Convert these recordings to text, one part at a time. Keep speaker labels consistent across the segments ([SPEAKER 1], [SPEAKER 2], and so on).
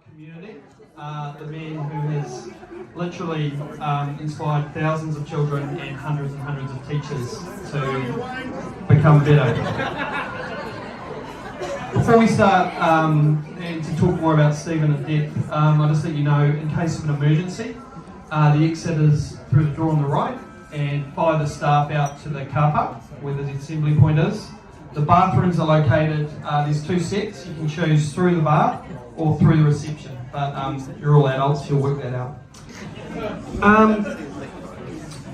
[SPEAKER 1] Community, the man who has literally inspired thousands of children and hundreds of teachers to become better. Before we start and to talk more about Stephen in depth, I'll just let you know, in case of an emergency, the exit is through the door on the right and follow the staff out to the car park where the assembly point is. The bathrooms are located, there's two sets, you can choose through the bar or through the reception, but you're all adults, you'll work that out.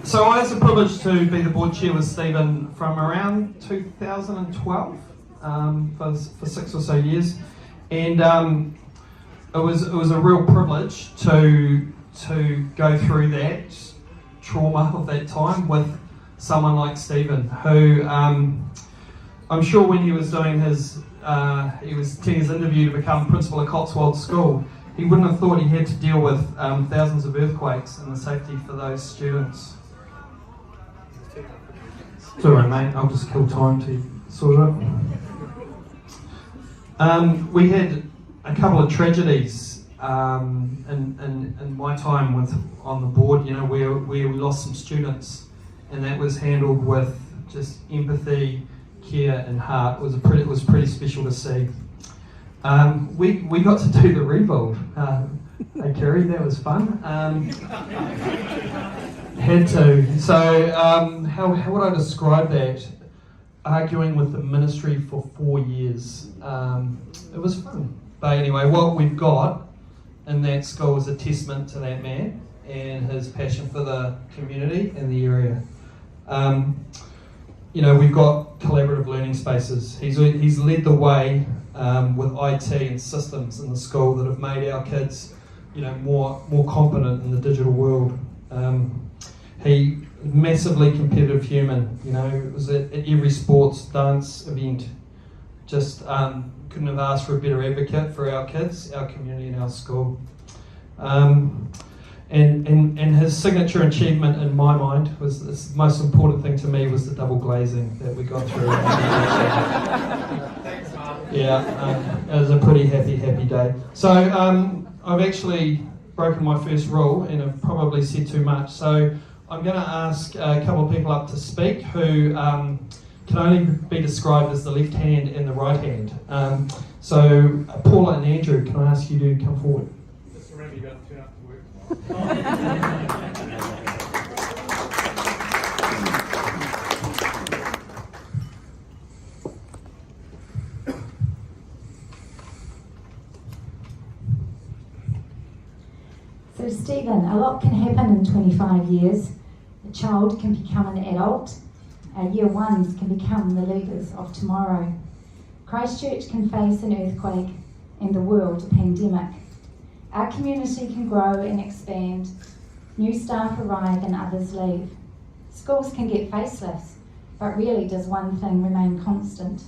[SPEAKER 1] So I had the privilege to be the board chair with Stephen from around 2012, for 6 or so years, and it was a real privilege to go through that trauma of that time with someone like Stephen, who I'm sure when he was doing his interview to become principal at Cotswold School, he wouldn't have thought he had to deal with thousands of earthquakes and the safety for those students. It's alright, mate, I'll just kill time to sort it out. We had a couple of tragedies in my time on the board, you know, where we lost some students, and that was handled with just empathy, care and heart. It was pretty special to see. We got to do the rebuild. Hey Kerry, that was fun. Had to. So how would I describe that? Arguing with the ministry for 4 years. It was fun. But anyway, what we've got in that school is a testament to that man and his passion for the community and the area. You know, we've got collaborative learning spaces. He's led the way with IT and systems in the school that have made our kids, you know, more competent in the digital world. He massively competitive human. You know, it was at every sports dance event. Just couldn't have asked for a better advocate for our kids, our community, and our school. And his signature achievement in my mind was the most important thing to me was the double glazing that we got through.
[SPEAKER 2] Thanks, Mark.
[SPEAKER 1] Yeah, it was a pretty happy day. So I've actually broken my first rule and I've probably said too much. So I'm going to ask a couple of people up to speak who can only be described as the left hand and the right hand. So Paula and Andrew, can I ask you to come forward?
[SPEAKER 2] Just remember you got to turn up to work.
[SPEAKER 3] So Stephen, a lot can happen in 25 years. A child can become an adult. Our year ones can become the leaders of tomorrow. Christchurch can face an earthquake and the world a pandemic. Our community can grow and expand. New staff arrive and others leave. Schools can get facelifts, but really does one thing remain constant?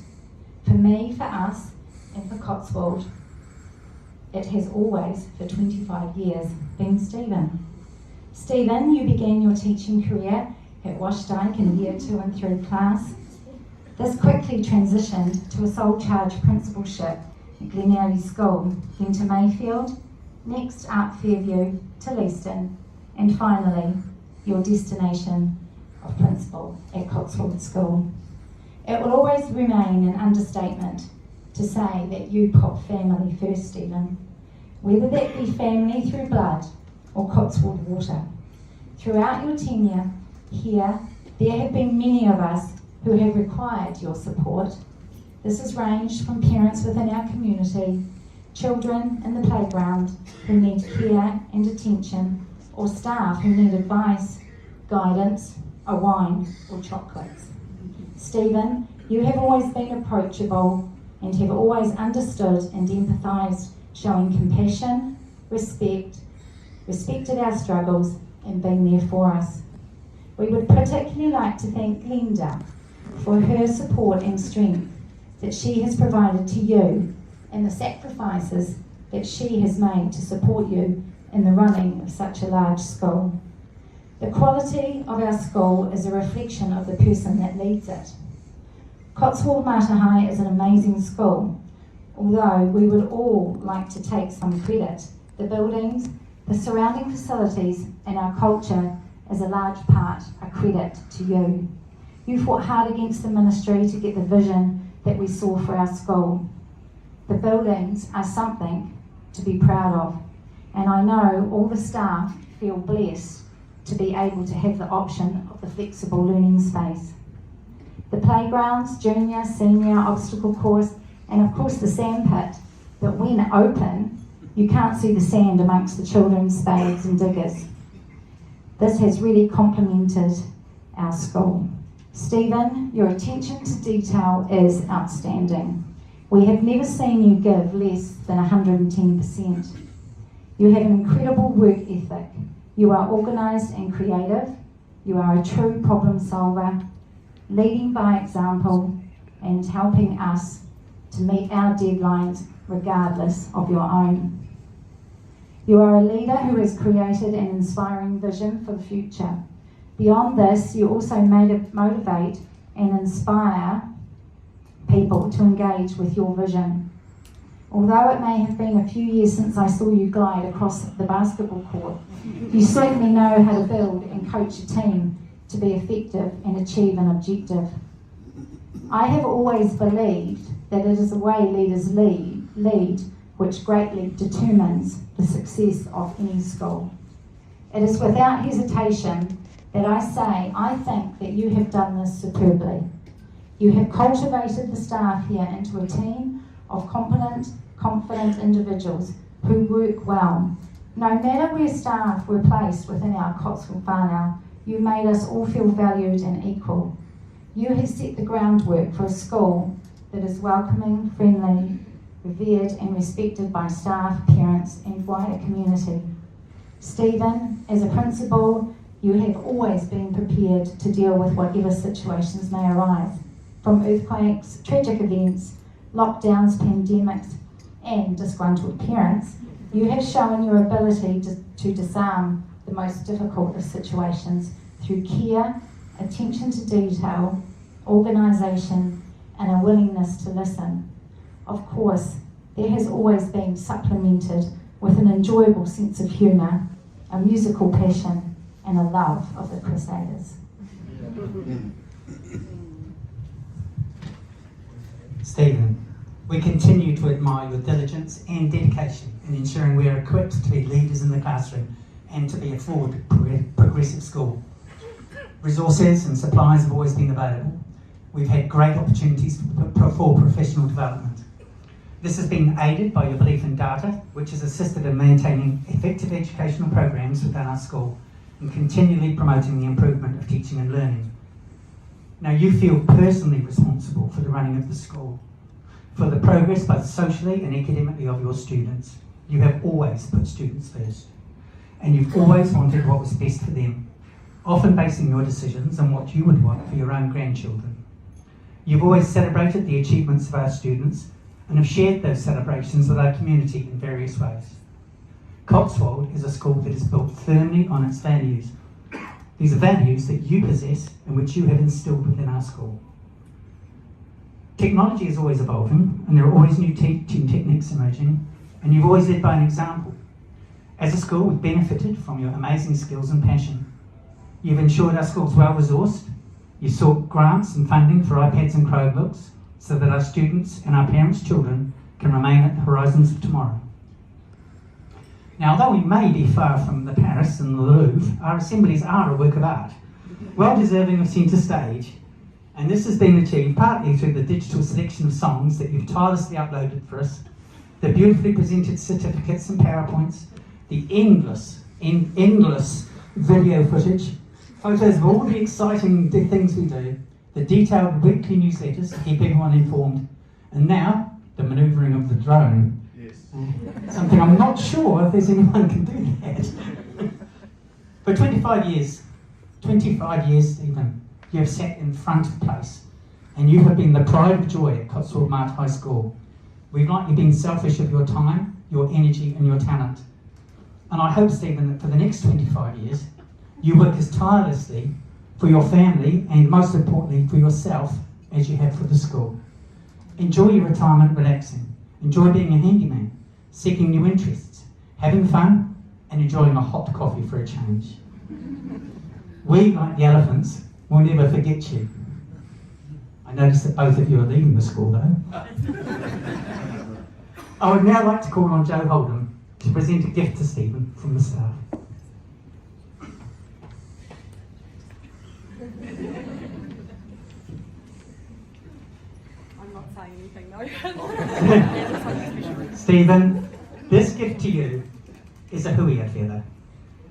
[SPEAKER 3] For me, for us, and for Cotswold, it has always, for 25 years, been Stephen. Stephen, you began your teaching career at Washdyke in Year 2 and 3 class. This quickly transitioned to a sole charge principalship at Glenelly School, then to Mayfield, next up Fairview to Leeston, and finally your destination of principal at Cotswold School. It will always remain an understatement to say that you put family first, Stephen, whether that be family through blood or Cotswold water. Throughout your tenure here, there have been many of us who have required your support. This has ranged from parents within our community, children in the playground who need care and attention, or staff who need advice, guidance, a wine or chocolates. Stephen, you have always been approachable and have always understood and empathised, showing compassion, respected our struggles and been there for us. We would particularly like to thank Glenda for her support and strength that she has provided to you and the sacrifices that she has made to support you in the running of such a large school. The quality of our school is a reflection of the person that leads it. Cotswold Matahai is an amazing school, although we would all like to take some credit. The buildings, the surrounding facilities, and our culture is a large part a credit to you. You fought hard against the ministry to get the vision that we saw for our school. The buildings are something to be proud of, and I know all the staff feel blessed to be able to have the option of the flexible learning space. The playgrounds, junior, senior, obstacle course, and of course the sand pit, that when open, you can't see the sand amongst the children's spades and diggers. This has really complemented our school. Stephen, your attention to detail is outstanding. We have never seen you give less than 110%. You have an incredible work ethic. You are organised and creative. You are a true problem solver, leading by example and helping us to meet our deadlines regardless of your own. You are a leader who has created an inspiring vision for the future. Beyond this, you also motivate and inspire people to engage with your vision. Although it may have been a few years since I saw you glide across the basketball court, you certainly know how to build and coach a team to be effective and achieve an objective. I have always believed that it is the way leaders lead which greatly determines the success of any school. It is without hesitation that I say I think that you have done this superbly. You have cultivated the staff here into a team of competent, confident individuals who work well. No matter where staff were placed within our Cotswold whānau, you made us all feel valued and equal. You have set the groundwork for a school that is welcoming, friendly, revered and respected by staff, parents and wider community. Stephen, as a principal, you have always been prepared to deal with whatever situations may arise, from earthquakes, tragic events, lockdowns, pandemics and disgruntled parents. You have shown your ability to disarm the most difficult of situations through care, attention to detail, organisation and a willingness to listen. Of course, there has always been supplemented with an enjoyable sense of humour, a musical passion and a love of the Crusaders.
[SPEAKER 4] Stephen, we continue to admire your diligence and dedication in ensuring we are equipped to be leaders in the classroom and to be a forward, progressive school. Resources and supplies have always been available. We've had great opportunities for professional development. This has been aided by your belief in data, which has assisted in maintaining effective educational programs within our school and continually promoting the improvement of teaching and learning. Now, you feel personally responsible for the running of the school, for the progress both socially and academically of your students. You have always put students first, and you've always wanted what was best for them, often basing your decisions on what you would want for your own grandchildren. You've always celebrated the achievements of our students and have shared those celebrations with our community in various ways. Cotswold is a school that is built firmly on its values. These are values that you possess and which you have instilled within our school. Technology is always evolving and there are always new teaching techniques emerging, and you've always led by an example. As a school, we've benefited from your amazing skills and passion. You've ensured our school's well-resourced. You sought grants and funding for iPads and Chromebooks so that our students and our parents' children can remain at the horizons of tomorrow. Now, although we may be far from the Paris and the Louvre, our assemblies are a work of art, well deserving of centre stage, and this has been achieved partly through the digital selection of songs that you've tirelessly uploaded for us, the beautifully presented certificates and PowerPoints, the endless video footage, photos of all the exciting things we do, the detailed weekly newsletters to keep everyone informed, and now the manoeuvring of the drone.
[SPEAKER 2] Yes.
[SPEAKER 4] Something I'm not sure if there's anyone can do that. For 25 years, Stephen, you have sat in front of place, and you have been the pride of joy at Cotswold Mart High School. We've likely been selfish of your time, your energy and your talent. And I hope, Stephen, that for the next 25 years, you work as tirelessly for your family and most importantly for yourself as you have for the school. Enjoy your retirement relaxing enjoy being a handyman, seeking new interests, having fun, and enjoying a hot coffee for a change. We, like the elephants, will never forget you. I notice that both of you are leaving the school though. I would now like to call on Joe Holdham to present a gift to Stephen from the staff.
[SPEAKER 5] I'm not saying anything though.
[SPEAKER 4] Stephen, this gift to you is a huia feather.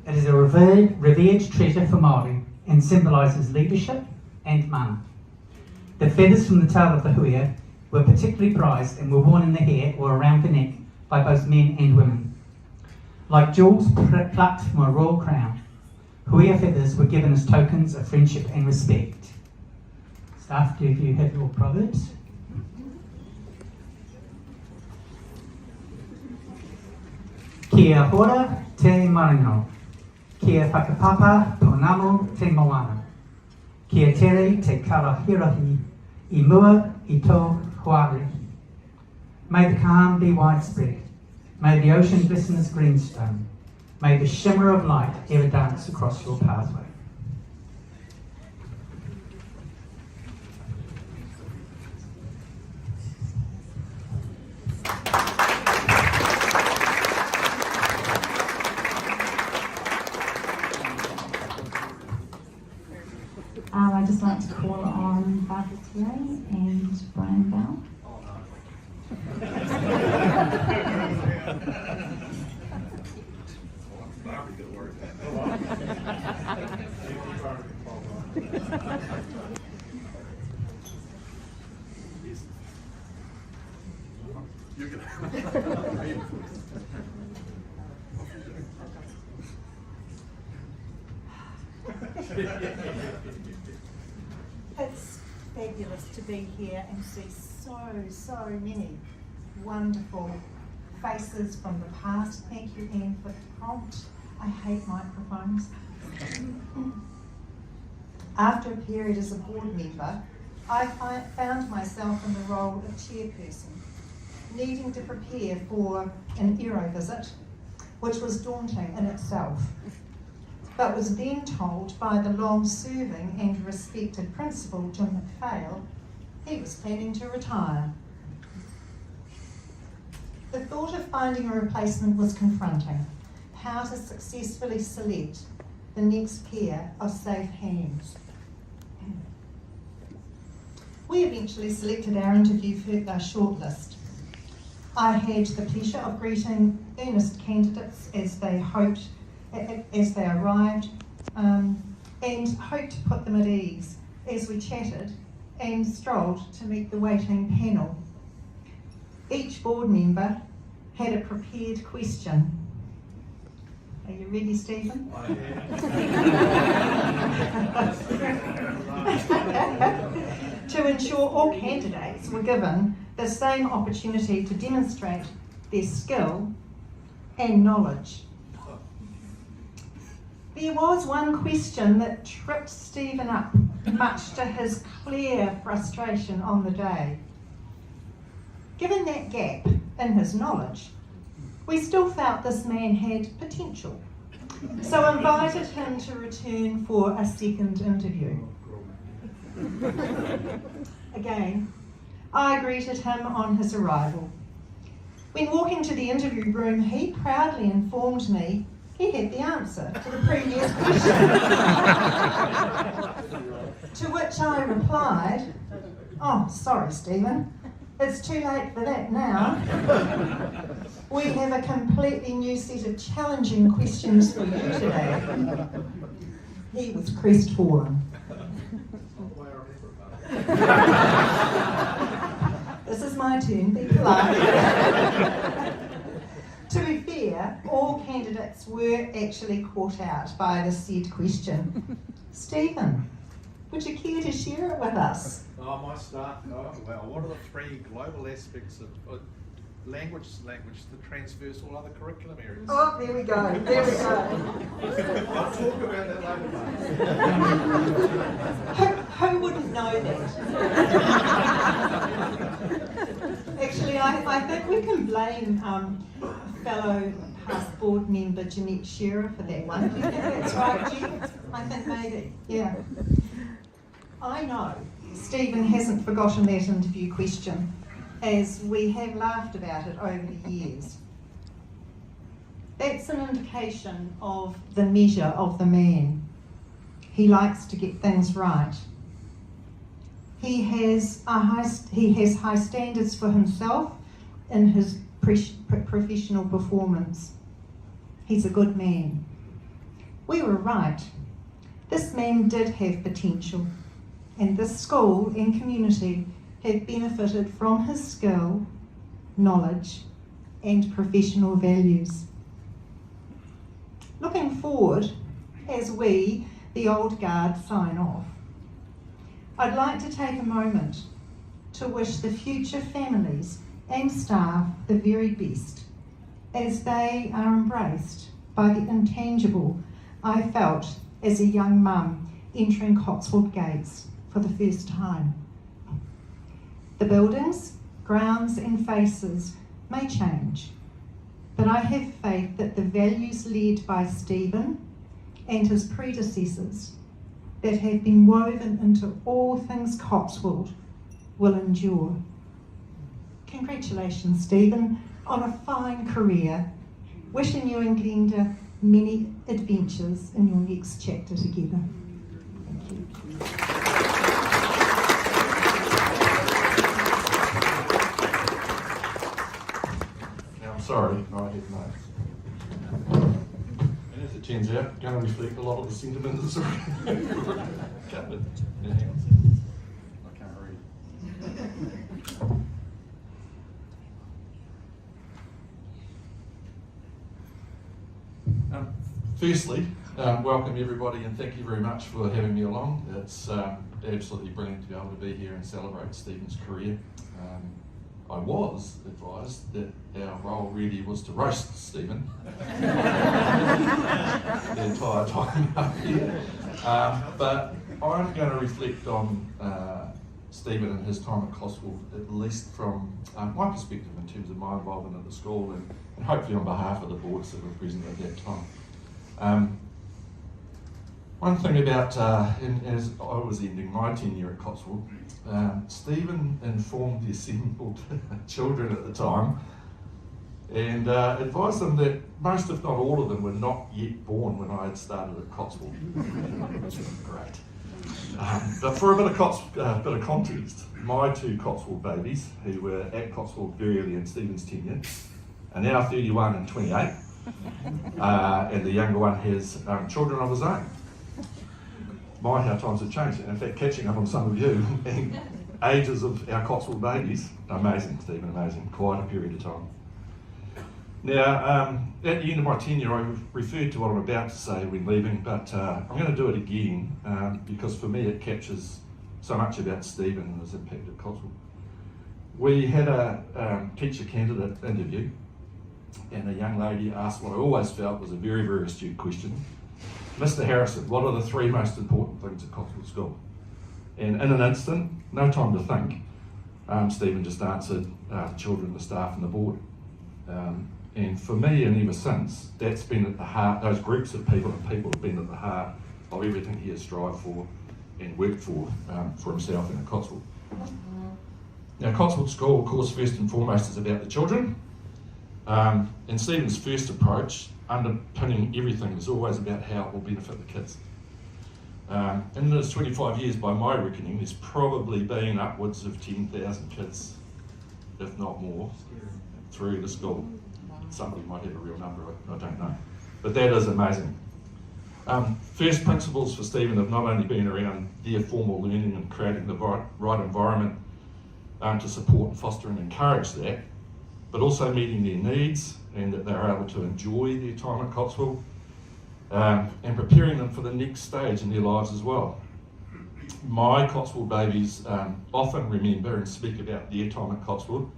[SPEAKER 4] It is a revered treasure for Māori and symbolises leadership and mana. The feathers from the tail of the huia were particularly prized and were worn in the hair or around the neck by both men and women. Like jewels plucked from a royal crown, huia feathers were given as tokens of friendship and respect. Staff, do you have your proverbs? Kia hora te marino, kia whakapapa ponamu te moana, kia tere te karahirahi, I mua I tō huari. May the calm be widespread, may the ocean glisten as greenstone, may the shimmer of light ever dance across your pathway.
[SPEAKER 3] I'd just like to call on Barbara Ture and Brian Bell.
[SPEAKER 6] It's fabulous to be here and see so many wonderful faces from the past. Thank you, Anne, for the prompt. I hate microphones. After a period as a board member, I found myself in the role of chairperson, needing to prepare for an Aero visit, which was daunting in itself, but was then told by the long-serving and respected principal, Jim McPhail, he was planning to retire. The thought of finding a replacement was confronting. How to successfully select the next pair of safe hands. We eventually selected our interview shortlist. I had the pleasure of greeting earnest candidates as they arrived, and hoped to put them at ease as we chatted and strolled to meet the waiting panel. Each board member had a prepared question. Are you ready, Stephen? To ensure all candidates were given the same opportunity to demonstrate their skill and knowledge. There was one question that tripped Stephen up, much to his clear frustration on the day. Given that gap in his knowledge, we still felt this man had potential, so invited him to return for a second interview. Again, I greeted him on his arrival. When walking to the interview room, he proudly informed me he had the answer to the previous question. To which I replied, "Oh, sorry, Stephen, it's too late for that now. We have a completely new set of challenging questions for you today." He was crestfallen. This is my turn, be polite. To be fair, all candidates were actually caught out by the said question. Stephen, would you care to share it with us?
[SPEAKER 2] Oh, my start. Oh, well, what are the three global aspects of language that transfers all other curriculum areas?
[SPEAKER 6] Oh, there we go.
[SPEAKER 2] I'll talk about that later.
[SPEAKER 6] Who wouldn't know that? Actually, I think we can blame fellow past board member Jeanette Shearer for that one. Do you think that's right, Jen? I think maybe, yeah. I know Stephen hasn't forgotten that interview question, as we have laughed about it over the years. That's an indication of the measure of the man. He likes to get things right. He has high standards for himself in his professional performance. He's a good man. We were right. This man did have potential, and this school and community have benefited from his skill, knowledge, and professional values. Looking forward, as we, the old guard, sign off, I'd like to take a moment to wish the future families and staff the very best as they are embraced by the intangible I felt as a young mum entering Cotswold gates for the first time. The buildings, grounds and faces may change, but I have faith that the values led by Stephen and his predecessors that have been woven into all things Cotswold will endure. Congratulations, Stephen, on a fine career. Wishing you and Glenda many adventures in your next chapter together. Thank you.
[SPEAKER 5] Now, I'm sorry, I had notes. And as it turns out, going to reflect a lot of the sentiments already covered. Yeah, hang on. I can't read. Firstly, welcome everybody and thank you very much for having me along. It's absolutely brilliant to be able to be here and celebrate Stephen's career. I was advised that our role really was to roast Stephen the entire time up here. But I'm going to reflect on Stephen and his time at Cotswold, at least from my perspective in terms of my involvement at the school and hopefully on behalf of the boards that were present at that time. One thing about, as I was ending my tenure at Cotswold, Stephen informed the assembled children at the time and advised them that most, if not all of them, were not yet born when I had started at Cotswold. Great. But for a bit of context, my two Cotswold babies, who were at Cotswold very early in Stephen's tenure, are now 31 and 28, and the younger one has children of his own. My, how times have changed, and in fact catching up on some of you and ages of our Cotswold babies, amazing, Stephen, amazing, quite a period of time. Now, at the end of my tenure, I referred to what I'm about to say when leaving, but I'm going to do it again because for me it captures so much about Stephen and his impact at Cotswold. We had a teacher candidate interview, and a young lady asked what I always felt was a very, very astute question. Mr. Harrison, what are the three most important things at Cotswold School? And in an instant, no time to think, Stephen just answered the children, the staff and the board. And for me, and ever since, that's been at the heart, those groups of people and people have been at the heart of everything he has strived for and worked for himself and at Cotswold. Now, Cotswold School, of course, first and foremost is about the children. And Stephen's first approach, underpinning everything, was always about how it will benefit the kids. In those 25 years, by my reckoning, there's probably been upwards of 10,000 kids, if not more, through the school. Somebody might have a real number, I don't know. But that is amazing. First principles for Stephen have not only been around their formal learning and creating the right environment to support and foster and encourage that, but also meeting their needs and that they're able to enjoy their time at Cotswold and preparing them for the next stage in their lives as well. My Cotswold babies often remember and speak about their time at Cotswold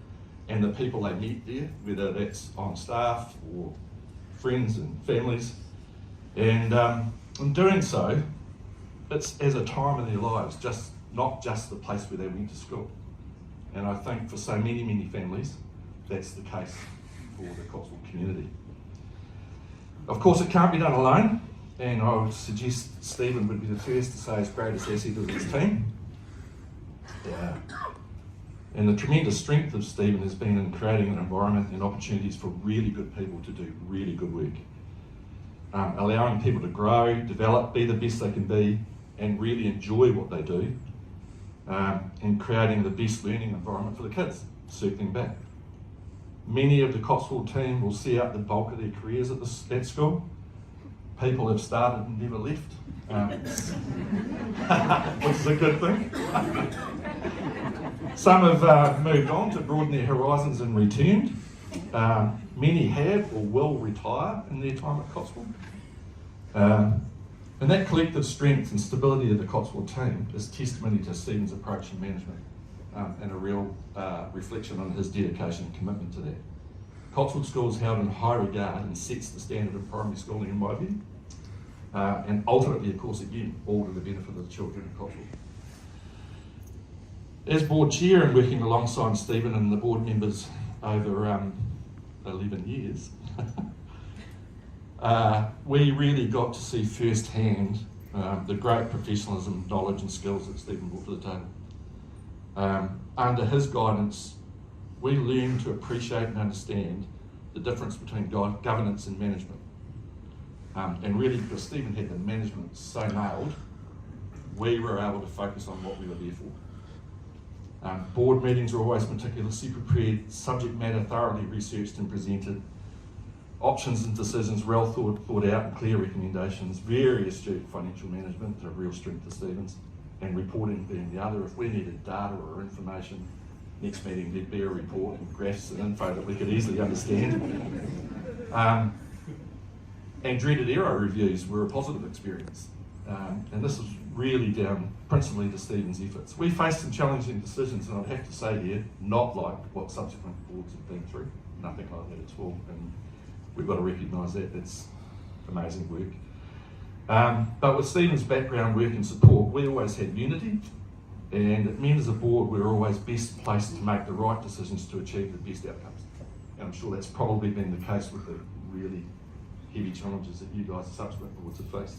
[SPEAKER 5] and the people they meet there, whether that's on staff or friends and families. And in doing so, it's as a time in their lives, not just the place where they went to school. And I think for so many, many families, that's the case for the Cotswold community. Of course, it can't be done alone, and I would suggest Stephen would be the first to say his greatest asset of his team. And the tremendous strength of Stephen has been in creating an environment and opportunities for really good people to do really good work. Allowing people to grow, develop, be the best they can be, and really enjoy what they do, and creating the best learning environment for the kids, circling back. Many of the Cotswold team will see out the bulk of their careers at school. People have started and never left, which is a good thing. Some have moved on to broaden their horizons and returned. Many have or will retire in their time at Cotswold. And that collective strength and stability of the Cotswold team is testimony to Stephen's approach in management, and a real reflection on his dedication and commitment to that. Cotswold School is held in high regard and sets the standard of primary schooling in my view. And ultimately, of course, again, all to the benefit of the children of Cotswold. As board chair and working alongside Stephen and the board members over 11 years, we really got to see firsthand the great professionalism, knowledge and skills that Stephen brought to the table. Under his guidance, we learned to appreciate and understand the difference between governance and management. And really, because Stephen had the management so nailed, we were able to focus on what we were there for. Board meetings were always meticulously prepared, subject matter thoroughly researched and presented, options and decisions well thought out and clear recommendations, very astute financial management, a real strength of Stephen's, and reporting being the other. If we needed data or information, next meeting there'd be a report and graphs and info that we could easily understand. And dreaded error reviews were a positive experience. And this is really down principally to Stephen's efforts. We faced some challenging decisions, and I'd have to say here, not like what subsequent boards have been through, nothing like that at all. And we've got to recognise that, it's amazing work. But with Stephen's background, work and support, we always had unity, and it meant as a board we were always best placed to make the right decisions to achieve the best outcomes. And I'm sure that's probably been the case with the really heavy challenges that you guys as subsequent boards have faced.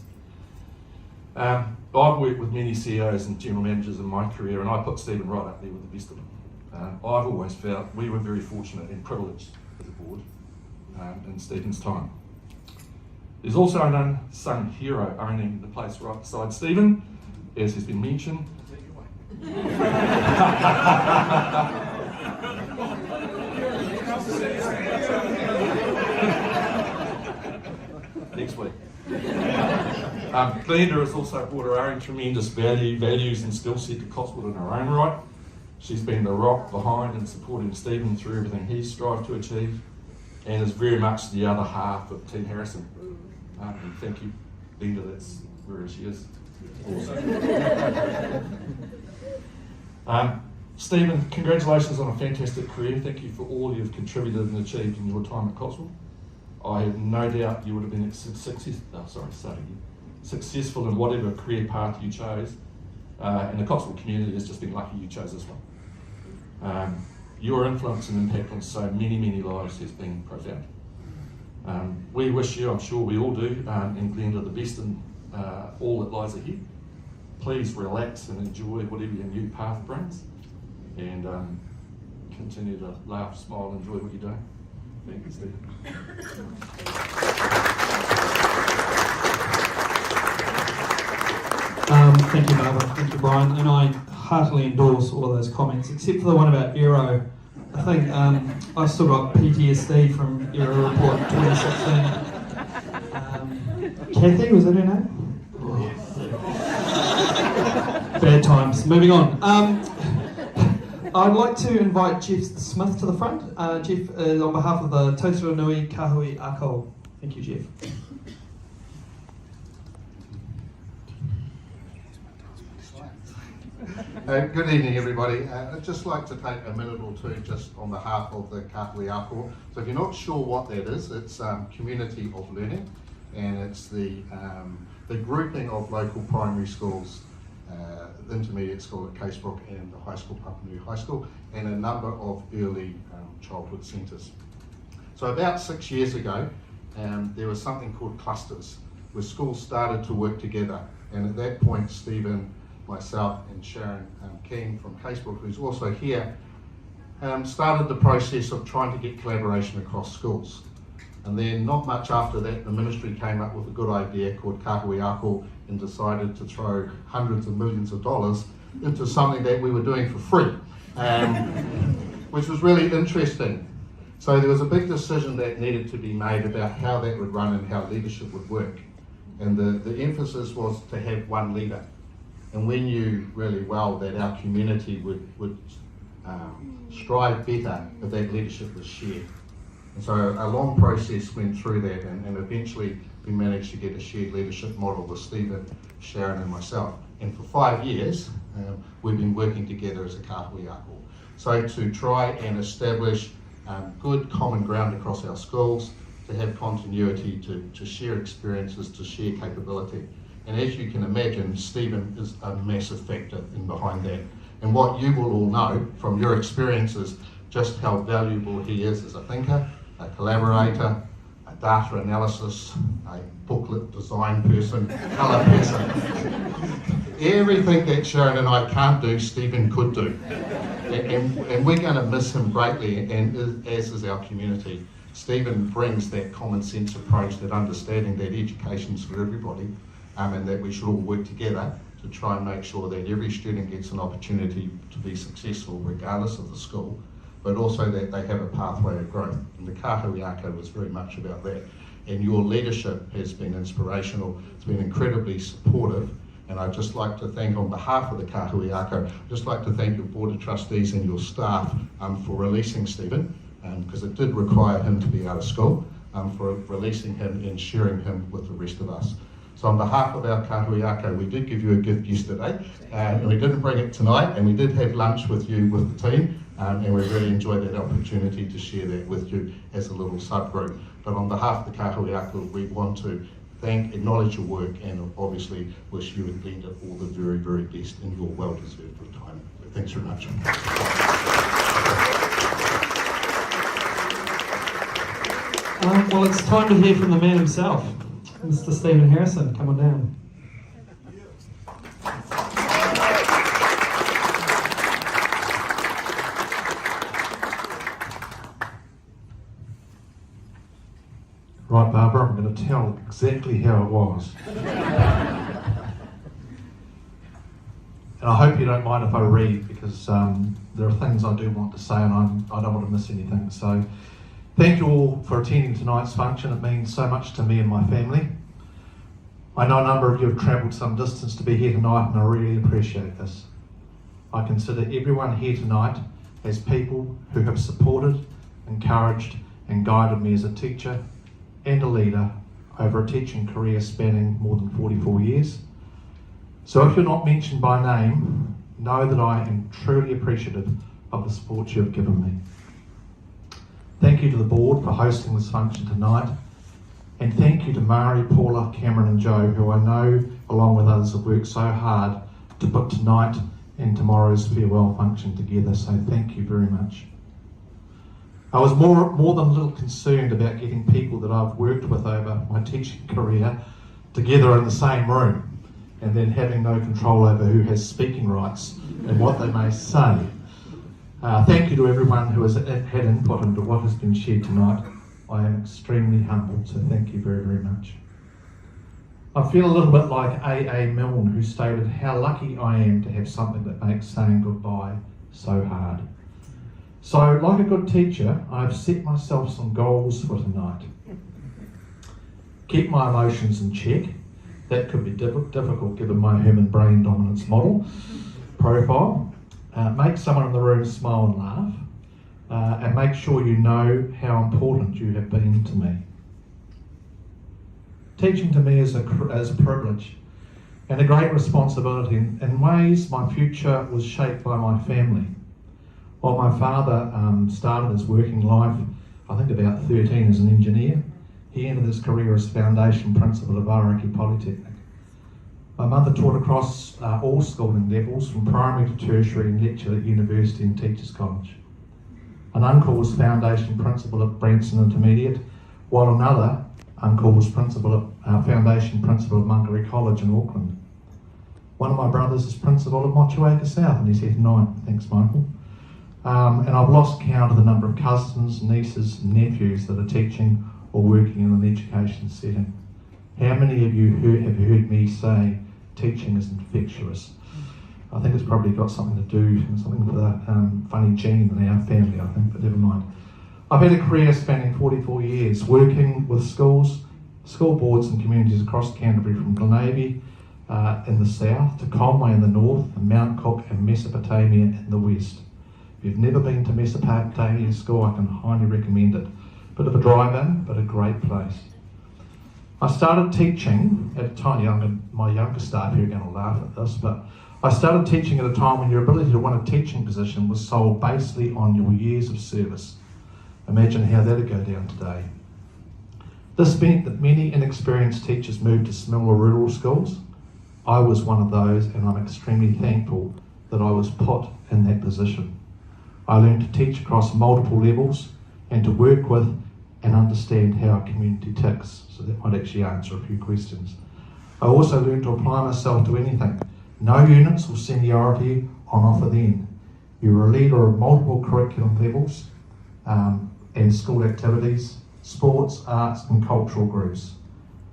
[SPEAKER 5] I've worked with many CEOs and general managers in my career, and I put Stephen right up there with the best of them. I've always felt we were very fortunate and privileged as a board in Stephen's time. There's also an unsung hero owning the place right beside Stephen, as has been mentioned. Next week. Glenda has also brought her own tremendous values and skill set to Cotswold in her own right. She's been the rock behind and supporting Stephen through everything he's strived to achieve, and is very much the other half of Team Harrison. And thank you, Glenda, that's where she is. Awesome. Stephen, congratulations on a fantastic career. Thank you for all you've contributed and achieved in your time at Cotswold. I have no doubt you would have been successful in whatever career path you chose, and the Cotswold community has just been lucky you chose this one. Your influence and impact on so many lives has been profound. We wish you, I'm sure we all do, and Glenda the best in all that lies ahead. Please relax and enjoy whatever your new path brings, and continue to laugh, smile, and enjoy what you're doing. Thank you, Stephen.
[SPEAKER 1] Thank you, Barbara. Thank you, Brian. And I heartily endorse all of those comments, except for the one about Aero. I think I've still got PTSD from Aero Report 2016. Kathy, was that her name? Oh. Bad times. Moving on. I'd like to invite Jeff Smith to the front. Jeff is on behalf of the Totara Nui Kahui Ako. Thank you, Jeff.
[SPEAKER 7] Good evening, everybody. I'd just like to take a minute or two just on behalf of the Kahui Ako. So if you're not sure what that is, it's Community of Learning, and it's the grouping of local primary schools intermediate school at Casebrook and the high school, Papanui High School, and a number of early childhood centres. So about 6 years ago, there was something called clusters, where schools started to work together. And at that point, Stephen, myself and Sharon King from Casebrook, who's also here, started the process of trying to get collaboration across schools. And then not much after that, the ministry came up with a good idea called Kāhui Ako and decided to throw hundreds of millions of dollars into something that we were doing for free, which was really interesting. So there was a big decision that needed to be made about how that would run and how leadership would work. And the emphasis was to have one leader. And we knew really well that our community would strive better if that leadership was shared. And so a long process went through that, and eventually we managed to get a shared leadership model with Stephen, Sharon and myself. And for 5 years, we've been working together as a Kāhui Ako. So to try and establish good common ground across our schools, to have continuity, to share experiences, to share capability. And as you can imagine, Stephen is a massive factor in behind that. And what you will all know from your experiences, just how valuable he is as a thinker, a collaborator, a data analysis, a booklet design person, colour person. Everything that Sharon and I can't do, Stephen could do. And we're going to miss him greatly, and as is our community. Stephen brings that common sense approach, that understanding that education's for everybody, and that we should all work together to try and make sure that every student gets an opportunity to be successful regardless of the school, but also that they have a pathway of growth. And the Kāhui Ako was very much about that. And your leadership has been inspirational, it's been incredibly supportive, and I'd just like to thank, on behalf of the Kāhui Ako, I'd just like to thank your Board of Trustees and your staff for releasing Stephen, because it did require him to be out of school, for releasing him and sharing him with the rest of us. So on behalf of our Kāhui Ako, we did give you a gift yesterday, and we didn't bring it tonight, and we did have lunch with you, with the team, and we really enjoyed that opportunity to share that with you as a little subgroup. But on behalf of the Kāhui Ako, we want to acknowledge your work, and obviously wish you and Glenda all the very, very best in your well-deserved retirement. So thanks very much.
[SPEAKER 1] Well, it's time to hear from the man himself, Mr. Stephen Harrison. Come on down.
[SPEAKER 8] Right, Barbara, I'm going to tell exactly how it was. And I hope you don't mind if I read, because there are things I do want to say, and I don't want to miss anything. So thank you all for attending tonight's function. It means so much to me and my family. I know a number of you have travelled some distance to be here tonight, and I really appreciate this. I consider everyone here tonight as people who have supported, encouraged and guided me as a teacher and a leader over a teaching career spanning more than 44 years. So if you're not mentioned by name, know that I am truly appreciative of the support you have given me. Thank you to the board for hosting this function tonight, and thank you to Mari, Paula, Cameron and Joe, who I know, along with others, have worked so hard to put tonight and tomorrow's farewell function together, so thank you very much. I was more than a little concerned about getting people that I've worked with over my teaching career together in the same room, and then having no control over who has speaking rights and what they may say. Thank you to everyone who has had input into what has been shared tonight. I am extremely humbled, so thank you very, very much. I feel a little bit like A.A. Milne, who stated how lucky I am to have something that makes saying goodbye so hard. So, like a good teacher, I've set myself some goals for tonight. Keep my emotions in check. That could be difficult given my human brain dominance model profile. Make someone in the room smile and laugh. And make sure you know how important you have been to me. Teaching to me is a privilege and a great responsibility. In ways, my future was shaped by my family. While my father started his working life, I think about 13 as an engineer, he ended his career as foundation principal of Araki Polytechnic. My mother taught across all schooling levels, from primary to tertiary, and lectured at university and teachers college. An uncle was foundation principal at Branson Intermediate, while another uncle was foundation principal at Mungery College in Auckland. One of my brothers is principal at Motueka South, and he's here tonight. Thanks, Michael. And I've lost count of the number of cousins, nieces, and nephews that are teaching or working in an education setting. How many of you have heard me say teaching is infectious? I think it's probably got something to do with a funny gene in our family, I think, but never mind. I've had a career spanning 44 years, working with schools, school boards and communities across Canterbury, from Glenaby in the south to Conway in the north, and Mount Cook and Mesopotamia in the west. If you've never been to Mesopotamia School, I can highly recommend it. Bit of a drive-in, but a great place. I started teaching at a time, my younger staff here are going to laugh at this, but I started teaching at a time when your ability to win a teaching position was sold basically on your years of service. Imagine how that'd go down today. This meant that many inexperienced teachers moved to smaller rural schools. I was one of those, and I'm extremely thankful that I was put in that position. I learned to teach across multiple levels and to work with and understand how our community ticks, so that might actually answer a few questions. I also learned to apply myself to anything. No units or seniority on offer then. You were a leader of multiple curriculum levels and school activities, sports, arts and cultural groups.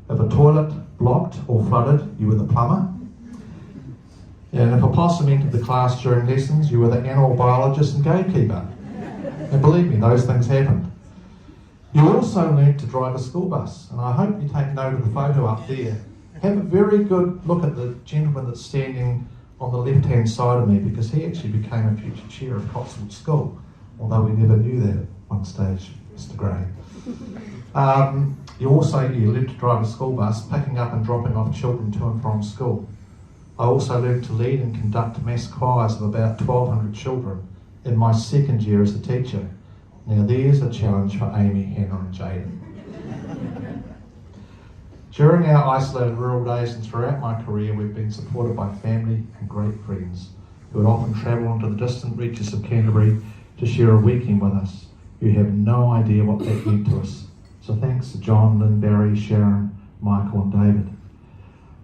[SPEAKER 8] If a toilet blocked or flooded, you were the plumber. And if a possum entered the class during lessons, you were the animal biologist and gatekeeper. And believe me, those things happened. You also learned to drive a school bus, and I hope you take note of the photo up there. Have a very good look at the gentleman that's standing on the left-hand side of me, because he actually became a future chair of Cotswold School, although we never knew that at one stage, Mr. Gray. You learned to drive a school bus, picking up and dropping off children to and from school. I also learned to lead and conduct mass choirs of about 1,200 children in my second year as a teacher. Now there's a challenge for Amy, Hannah and Jaden. During our isolated rural days and throughout my career, we've been supported by family and great friends who would often travel into the distant reaches of Canterbury to share a weekend with us. You have no idea what that meant to us. So thanks to John, Lynn, Barry, Sharon, Michael and David.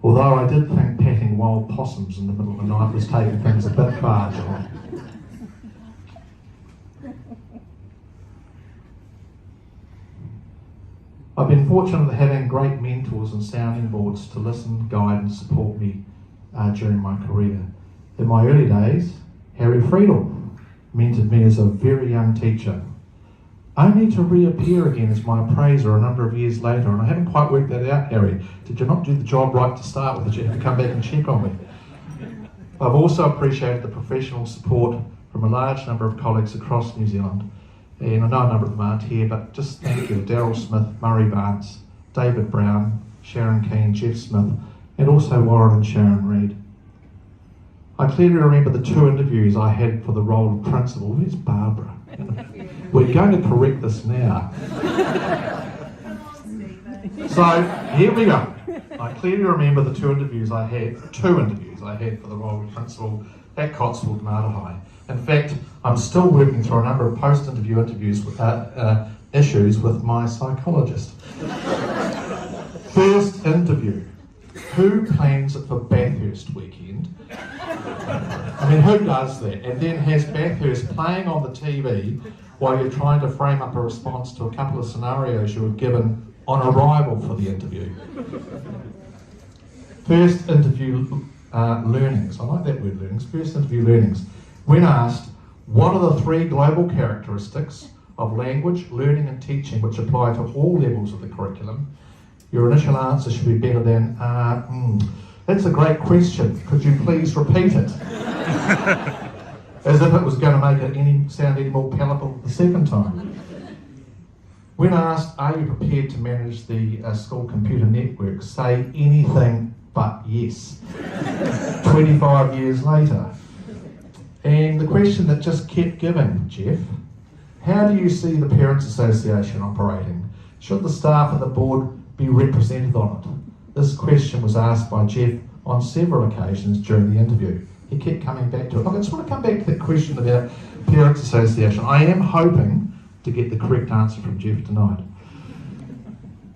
[SPEAKER 8] Although I did think patting wild possums in the middle of the night was taking things a bit far, John. I've been fortunate at having great mentors and sounding boards to listen, guide and support me during my career. In my early days, Harry Friedel mentored me as a very young teacher, only to reappear again as my appraiser a number of years later, and I haven't quite worked that out, Harry. Did you not do the job right to start with? Did you have to come back and check on me? I've also appreciated the professional support from a large number of colleagues across New Zealand, and I know a number of them aren't here, but just thank you to Daryl Smith, Murray Barnes, David Brown, Sharon Keane, Jeff Smith, and also Warren and Sharon Reid. I clearly remember the 2 interviews I had for the role of principal. Where's Barbara? We're going to correct this now. So, here we go. I clearly remember the 2 interviews I had for the role of principal at Cotswold Mata High. In fact, I'm still working through a number of post-interview issues with my psychologist. First interview. Who plans it for Bathurst weekend? I mean, who does that? And then has Bathurst playing on the TV while you're trying to frame up a response to a couple of scenarios you were given on arrival for the interview. First interview learnings. I like that word, learnings. First interview learnings. When asked, what are the 3 global characteristics of language, learning and teaching which apply to all levels of the curriculum, your initial answer should be better than, that's a great question. Could you please repeat it? As if it was going to make it sound any more palatable the second time. When asked, are you prepared to manage the school computer network, say anything but yes. 25 years later. And the question that just kept giving, Jeff, how do you see the Parents Association operating? Should the staff and the board be represented on it? This question was asked by Jeff on several occasions during the interview. He kept coming back to it. Look, I just want to come back to that question about Parents Association. I am hoping to get the correct answer from Jeff tonight.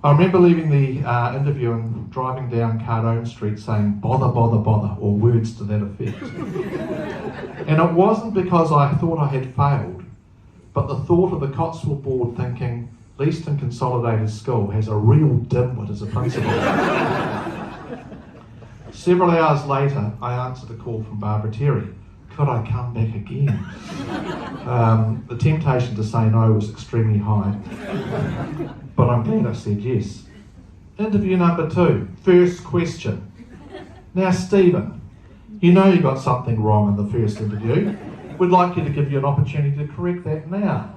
[SPEAKER 8] I remember leaving the interview and driving down Cardone Street saying, bother, bother, bother, or words to that effect. And it wasn't because I thought I had failed, but the thought of the Cotswold board thinking, Leaston Consolidated School has a real dimwit as a principal. Several hours later, I answered a call from Barbara Terry. Could I come back again? The temptation to say no was extremely high, but I'm glad I said yes. Interview number 2, first question. Now, Stephen, you know you got something wrong in the first interview. We'd like you to give you an opportunity to correct that now.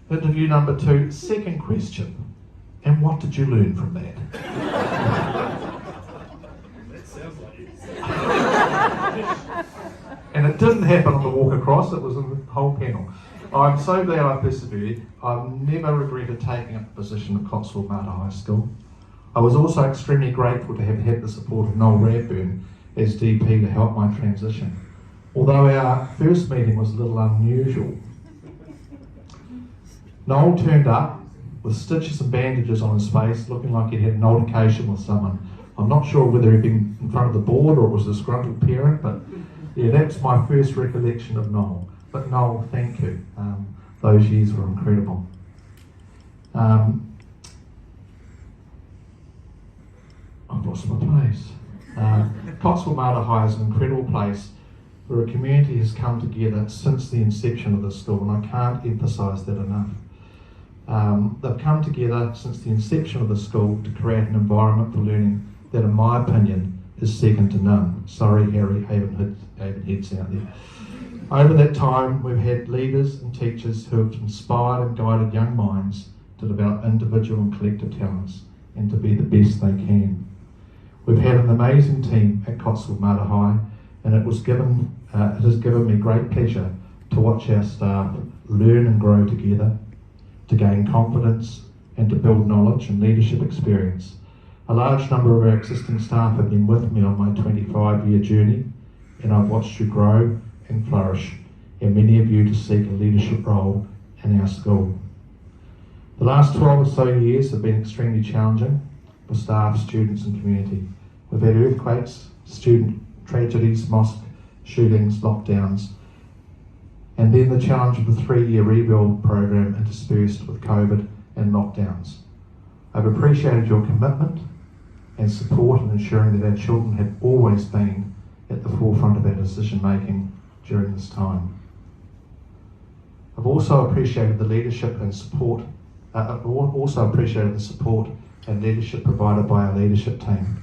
[SPEAKER 8] Interview number 2, second question. And what did you learn from that?
[SPEAKER 2] That sounds like it.
[SPEAKER 8] And it didn't happen on the walk across, it was in the whole panel. I'm so glad I persevered. I've never regretted taking up the position of Cotswold Martyr High School. I was also extremely grateful to have had the support of Noel Radburn as DP to help my transition. Although our first meeting was a little unusual. Noel turned up with stitches and bandages on his face, looking like he'd had an altercation with someone. I'm not sure whether he'd been in front of the board or it was a disgruntled parent, but yeah, that's my first recollection of Noel. But Noel, thank you. Those years were incredible. I've lost my place. Cotswold Martyr High is an incredible place where a community has come together since the inception of the school, and I can't emphasise that enough. They've come together since the inception of the school to create an environment for learning that, in my opinion, is second to none. Sorry, Harry, Havenheads out there. Over that time, we've had leaders and teachers who have inspired and guided young minds to develop individual and collective talents and to be the best they can. We've had an amazing team at Cotswold Martyr High, and it has given me great pleasure to watch our staff learn and grow together, to gain confidence and to build knowledge and leadership experience. A large number of our existing staff have been with me on my 25-year journey, and I've watched you grow and flourish, and many of you to seek a leadership role in our school. The last 12 or so years have been extremely challenging for staff, students and community. We've had earthquakes, student tragedies, mosque shootings, lockdowns, and then the challenge of the 3-year rebuild program interspersed with COVID and lockdowns. I've appreciated your commitment and support in ensuring that our children have always been at the forefront of our decision making during this time. I've also appreciated the leadership and support, and leadership provided by our leadership team.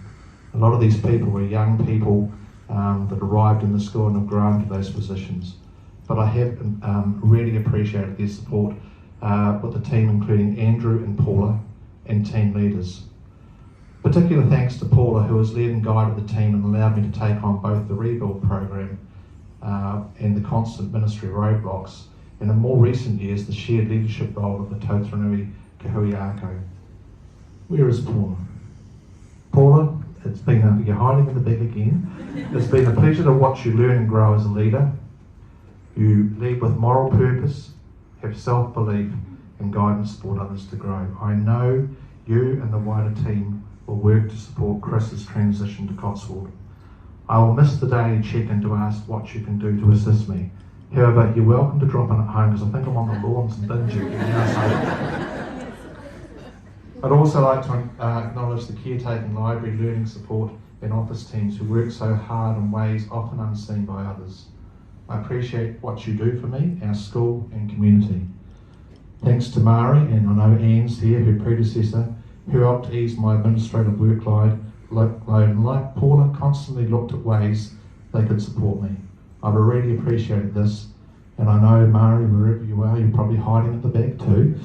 [SPEAKER 8] A lot of these people were young people that arrived in the school and have grown to those positions. But I have really appreciated their support with the team, including Andrew and Paula and team leaders. Particular thanks to Paula, who has led and guided the team and allowed me to take on both the rebuild program and the constant ministry roadblocks, and in more recent years, the shared leadership role of the Tautarunui Kahuiako. Where is Paula? Paula, it's been, you're hiding in the back again. It's been a pleasure to watch you learn and grow as a leader. You lead with moral purpose, have self-belief, and guide and support others to grow. I know you and the wider team will work to support Chris's transition to Cotswold. I will miss the daily check-in to ask what you can do to assist me. However, you're welcome to drop in at home because I think I'm on the lawns and Dingy. I'd also like to acknowledge the caretaking library, learning support and office teams who work so hard in ways often unseen by others. I appreciate what you do for me, our school and community. Thanks to Mari, and I know Anne's here, her predecessor, who helped ease my administrative workload, and like Paula, constantly looked at ways they could support me. I've already appreciated this, and I know Mari, wherever you are, you're probably hiding at the back too.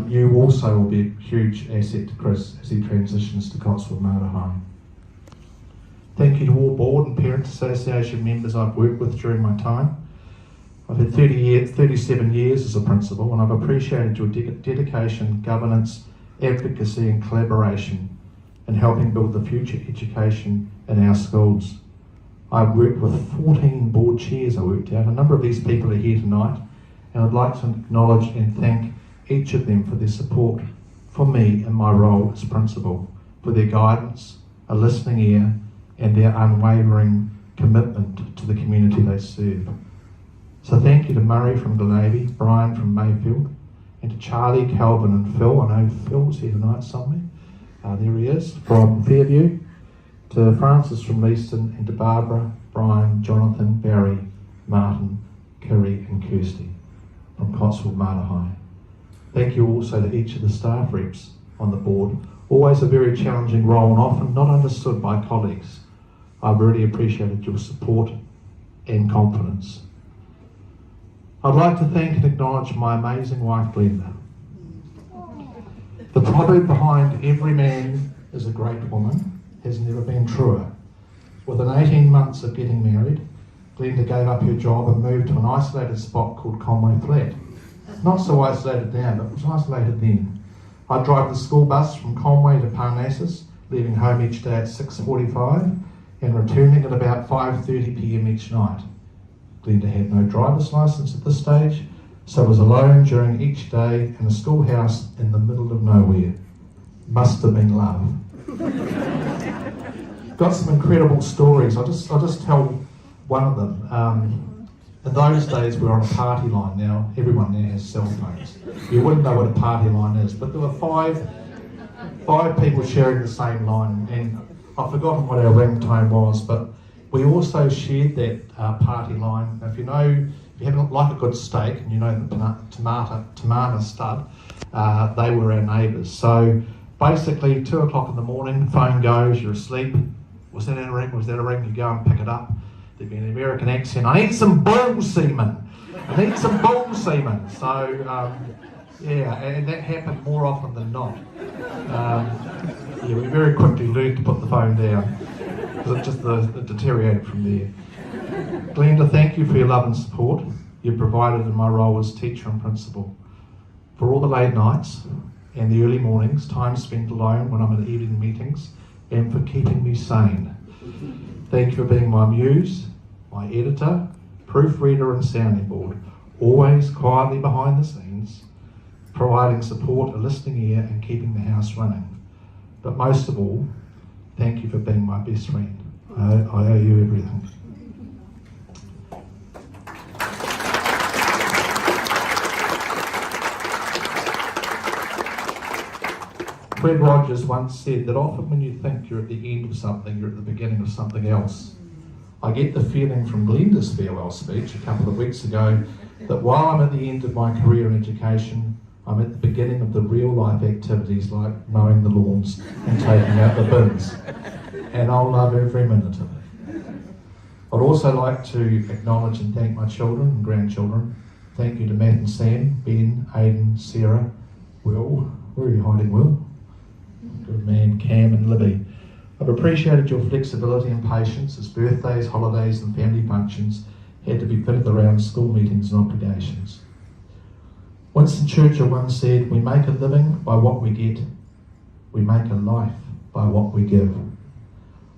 [SPEAKER 8] You also will be a huge asset to Chris as he transitions to Cotswold Martyr High. Thank you to all board and parent association members I've worked with during my time. I've had 37 years as a principal, and I've appreciated your dedication, governance, advocacy and collaboration in helping build the future education in our schools. I've worked with 14 board chairs. I worked out. A number of these people are here tonight, and I'd like to acknowledge and thank each of them for their support for me in my role as principal, for their guidance, a listening ear, and their unwavering commitment to the community they serve. So thank you to Murray from Glenavy, Brian from Mayfield, and to Charlie, Calvin and Phil. I know Phil's here tonight somewhere. There he is, from Fairview. To Francis from Leeston, and to Barbara, Brian, Jonathan, Barry, Martin, Kerry and Kirsty from Cotswold Mata High. Thank you also to each of the staff reps on the board. Always a very challenging role and often not understood by colleagues. I've really appreciated your support and confidence. I'd like to thank and acknowledge my amazing wife, Glenda. The proverb behind every man is a great woman has never been truer. Within 18 months of getting married, Glenda gave up her job and moved to an isolated spot called Conway Flat. Not so isolated now, but it was isolated then. I drive the school bus from Conway to Parnassus, leaving home each day at 6:45 and returning at about 5:30 p.m. each night. Glenda had no driver's licence at this stage, so was alone during each day in a schoolhouse in the middle of nowhere. Must have been love. Got some incredible stories. I'll just tell one of them. In those days we were on a party line. Now everyone there has cell phones. You wouldn't know what a party line is, but there were five people sharing the same line, and I've forgotten what our ringtone was, but we also shared that party line. If you haven't like a good steak, and you know the tomato stud, they were our neighbours. So basically 2 o'clock in the morning, phone goes, you're asleep. Was that a ring? Was that a ring? You go and pick it up. There'd be an American accent. I need some bull semen. I need some bull semen. So yeah, and that happened more often than not. Yeah, we very quickly learned to put the phone down because it deteriorated from there. Glenda, thank you for your love and support you've provided in my role as teacher and principal. For all the late nights and the early mornings, time spent alone when I'm at evening meetings, and for keeping me sane. Thank you for being my muse, my editor, proofreader and sounding board, always quietly behind the scenes, providing support, a listening ear and keeping the house running. But most of all, thank you for being my best friend. I owe you everything. Fred Rogers once said that often when you think you're at the end of something, you're at the beginning of something else. I get the feeling from Glenda's farewell speech a couple of weeks ago that while I'm at the end of my career in education, I'm at the beginning of the real life activities like mowing the lawns and taking out the bins. And I'll love every minute of it. I'd also like to acknowledge and thank my children and grandchildren. Thank you to Matt and Sam, Ben, Aidan, Sarah, Will. Where are you hiding, Will? Good man, Cam and Libby. I've appreciated your flexibility and patience as birthdays, holidays and family functions had to be fitted around school meetings and obligations. Winston Churchill once said, "We make a living by what we get, we make a life by what we give."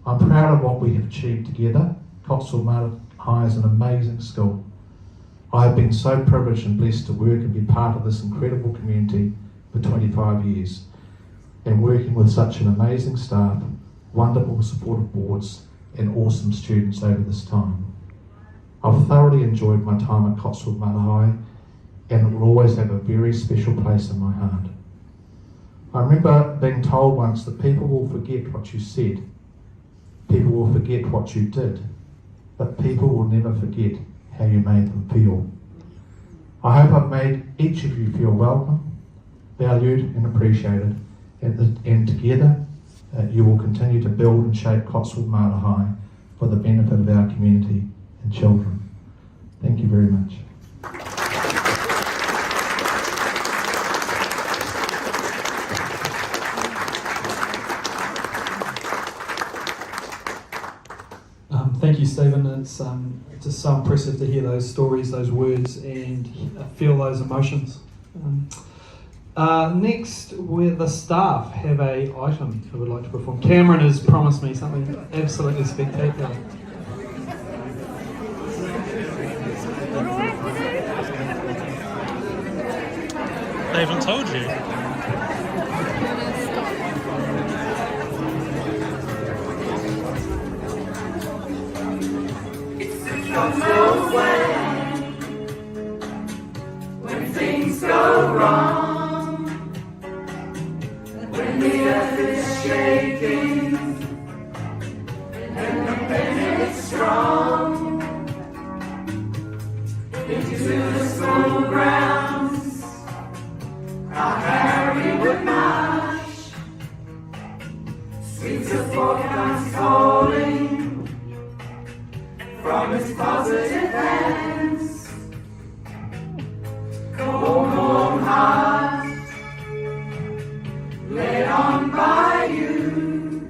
[SPEAKER 8] I'm proud of what we have achieved together. Cotswold Mata High is an amazing school. I have been so privileged and blessed to work and be part of this incredible community for 25 years. And working with such an amazing staff, wonderful supportive boards and awesome students over this time. I've thoroughly enjoyed my time at Cotswold Mata High, and it will always have a very special place in my heart. I remember being told once that people will forget what you said, people will forget what you did, but people will never forget how you made them feel. I hope I've made each of you feel welcome, valued and appreciated, and together you will continue to build and shape Cotswold Mata High for the benefit of our community and children. Thank you very much.
[SPEAKER 1] Thank you, Stephen. It's just so impressive to hear those stories, those words, and feel those emotions. Next, the staff have a item who would like to perform. Cameron has promised me something absolutely spectacular.
[SPEAKER 9] They haven't told you.
[SPEAKER 10] When things go wrong, when the earth is shaking and the pen is strong, into the school grounds our Harry would march. Streets of Fort comes calling from his positive hands. Home, home, heart, led on by you.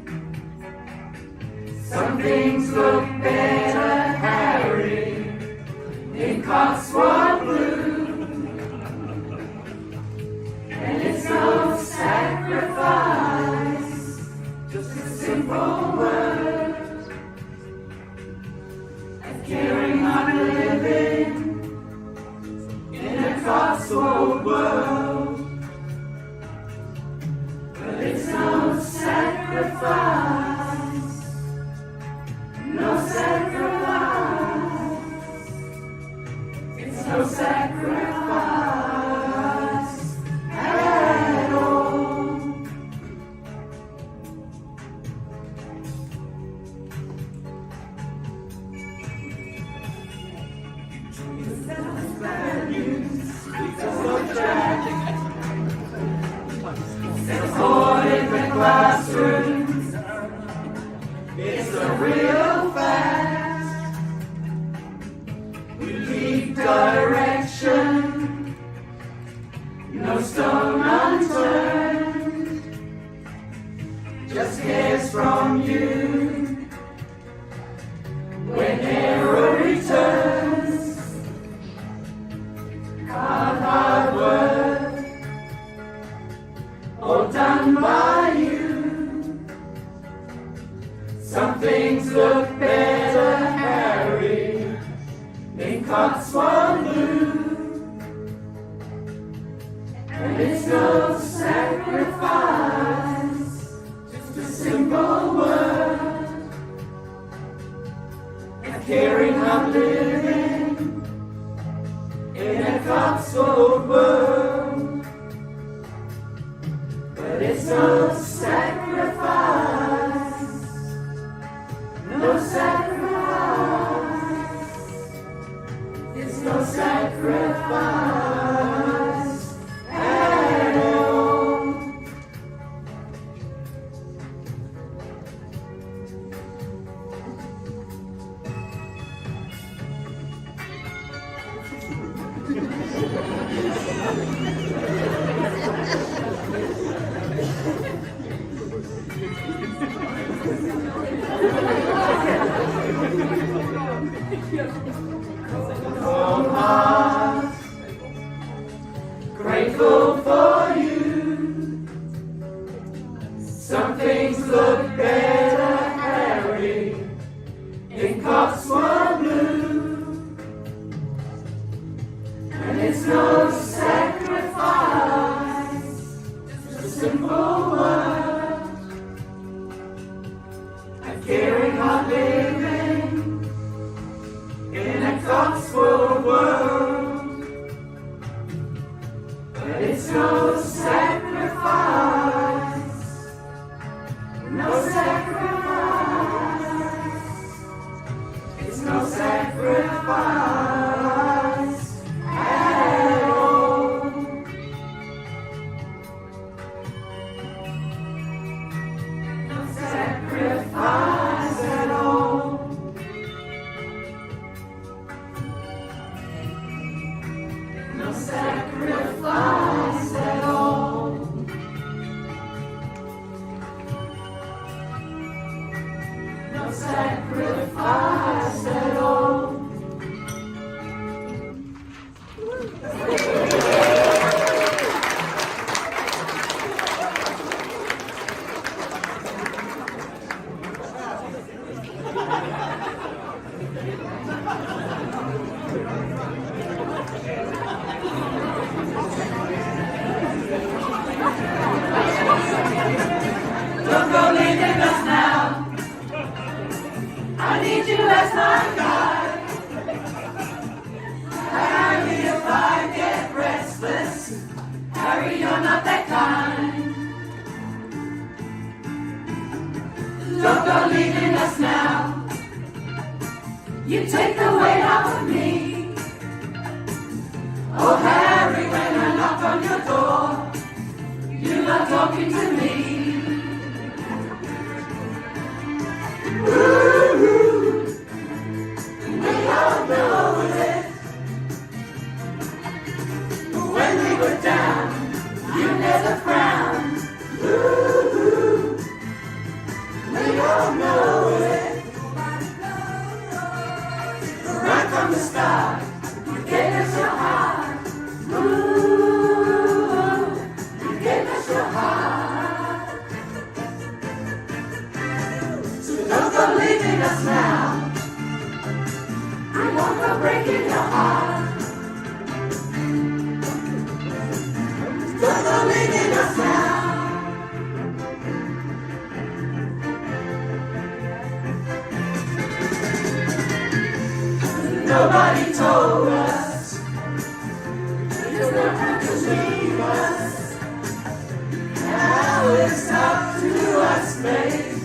[SPEAKER 10] Some things look better, Harry, in Cotswold blue. And it's no sacrifice, just a simple word of caring on living in a Cotswold world. But it's no sacrifice, no sacrifice, it's no sacrifice at all. In the classrooms, it's a real fact. We leave direction, no stone unturned. Just cares from you when error returns. Hard work, all done by you. Some things look better, Harry, in Cotswold blue. And it's no sacrifice, just a simple word of caring of living in a Cotswold world. But it's no sacrifice, no sacrifice, it's no sacrifice at all. Cold heart, grateful for you. Some things look better, Harry, in Cotswold blue. And it's no sacrifice, just a simple word of caring on living in a Cotswold world. But it's no sacrifice, no sacrifice, it's no sacrifice at all. No sacrifice at all. No sacrifice at all. Harry, you're not that kind. Don't go leaving us now. You take the weight off of me. Oh, Harry, when I knock on your door, you're not talking to me. Ooh, we all know it. When we were down, you never frowned. Ooh, we all know it. Right from the start, you gave us your heart. Ooh, you gave us your heart. So don't go leaving us now. I won't go breaking your heart. Don't go leaving us now. Nobody told us it's not time to leave us. Now it's up to us, babe.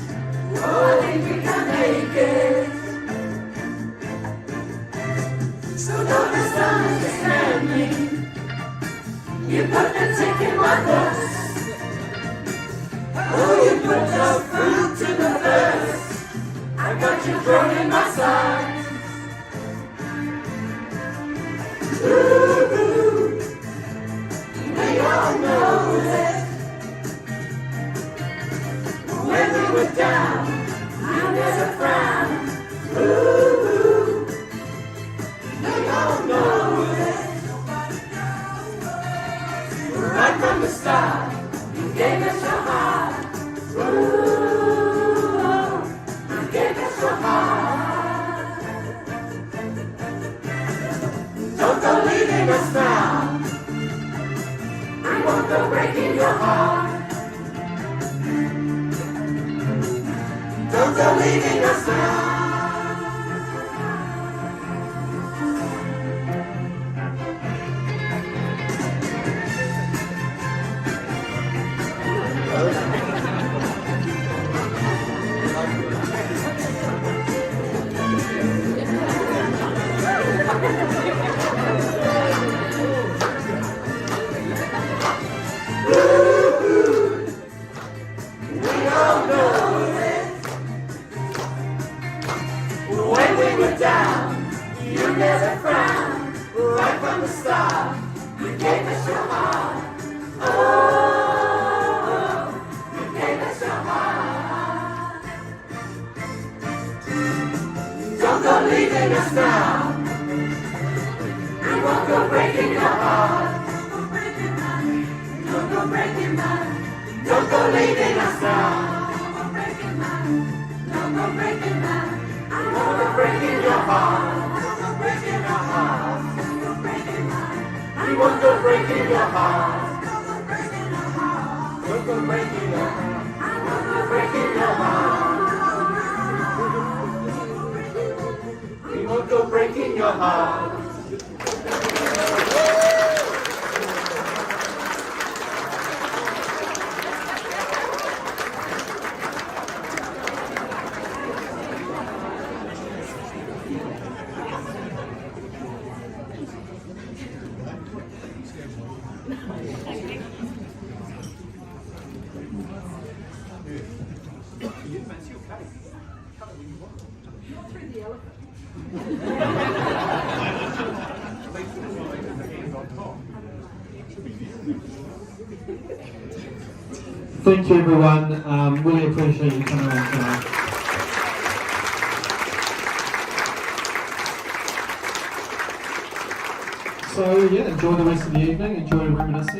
[SPEAKER 10] Oh, I think we can make it. So don't misunderstand me. You put the tick in my bus. Oh, you put the fruit to the first. I got you thrown in my side. Ooh, we all know it. When we were down, you never frowned. Ooh, we all know it. Right from the start, you gave us your heart. Ooh, you gave us your heart. Don't go leaving us now. I won't go breaking your heart. Don't go leaving us now. When we were down, you never frowned. Right from the start, you gave us your heart. Oh, you gave us your heart. Don't go leaving us now. I won't go breaking your heart. Don't go breaking mine. Don't go leaving us now. Don't go breaking mine. Don't go breaking mine. I won't go breaking your heart. Don't go breaking your heart. Don't go breaking mine. I won't go breaking your heart. Don't go breaking your heart. Don't go breaking your heart. I won't go breaking your heart. We won't go breaking your heart.
[SPEAKER 1] Thank you, everyone. Really appreciate you coming out tonight. So yeah, enjoy the rest of the evening. Enjoy reminiscing.